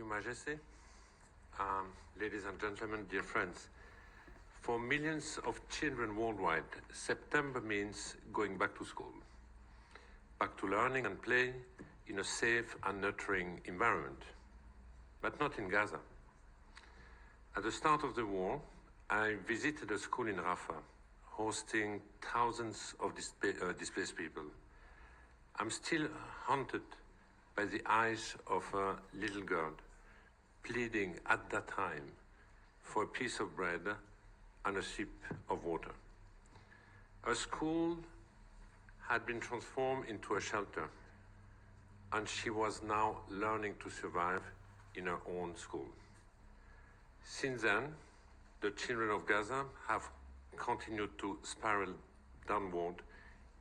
Your Majesty, ladies and gentlemen, dear friends, for millions of children worldwide, September means going back to school, back to learning and play in a safe and nurturing environment, but not in Gaza. At the start of the war, I visited a school in Rafah, hosting thousands of displaced people. I'm still haunted by the eyes of a little girl pleading at that time for a piece of bread and a sip of water. Her school had been transformed into a shelter, and she was now learning to survive in her own school. Since then, the children of Gaza have continued to spiral downward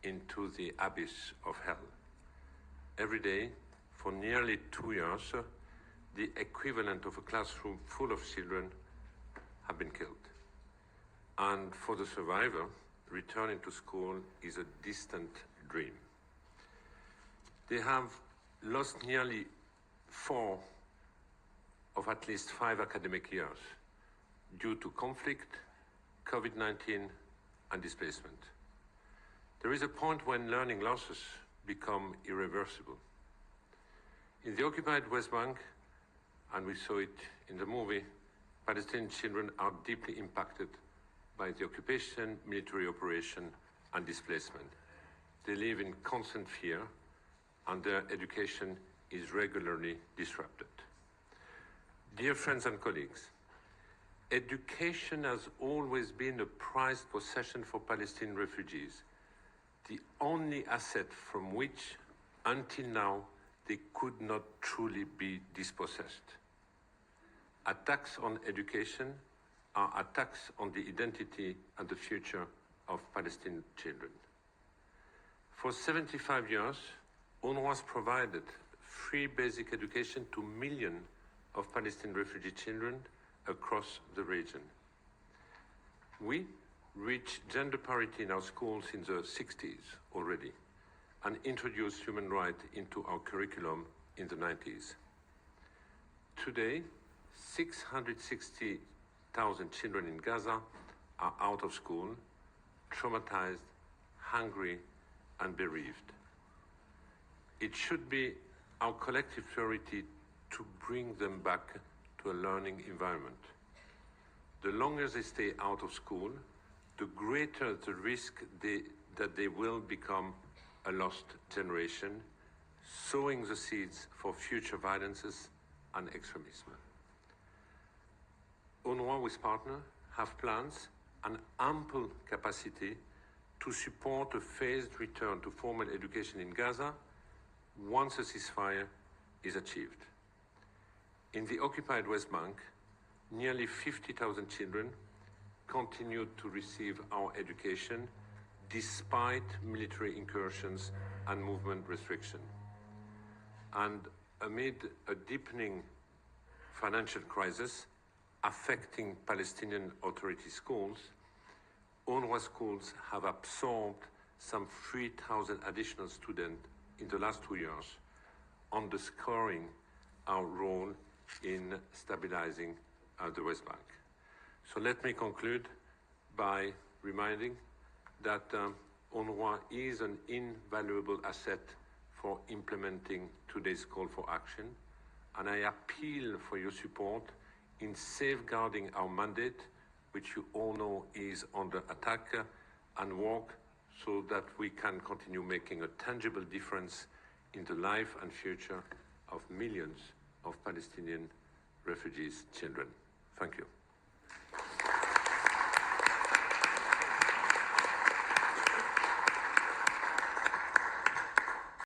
into the abyss of hell. Every day, for nearly 2 years, the equivalent of a classroom full of children have been killed. And for the survivor, returning to school is a distant dream. They have lost nearly 4 of at least 5 academic years due to conflict, COVID-19, and displacement. There is a point when learning losses become irreversible. In the occupied West Bank, and we saw it in the movie, Palestinian children are deeply impacted by the occupation, military operation, and displacement. They live in constant fear, and their education is regularly disrupted. Dear friends and colleagues, education has always been a prized possession for Palestinian refugees, the only asset from which, until now, they could not truly be dispossessed. Attacks on education are attacks on the identity and the future of Palestinian children. For 75 years, UNRWA has provided free basic education to millions of Palestinian refugee children across the region. We reached gender parity in our schools in the 60s already and introduced human rights into our curriculum in the 90s. Today, 660,000 children in Gaza are out of school, traumatized, hungry, and bereaved. It should be our collective priority to bring them back to a learning environment. The longer they stay out of school, the greater the risk that they will become a lost generation, sowing the seeds for future violences and extremism. UNRWA with partners have plans and ample capacity to support a phased return to formal education in Gaza once a ceasefire is achieved. In the occupied West Bank, nearly 50,000 children continue to receive our education despite military incursions and movement restriction. And amid a deepening financial crisis affecting Palestinian Authority schools, UNRWA schools have absorbed some 3,000 additional students in the last 2 years, underscoring our role in stabilizing the West Bank. So let me conclude by reminding that UNRWA is an invaluable asset for implementing today's call for action, and I appeal for your support in safeguarding our mandate, which you all know is under attack, and work so that we can continue making a tangible difference in the life and future of millions of Palestinian refugees' children. Thank you.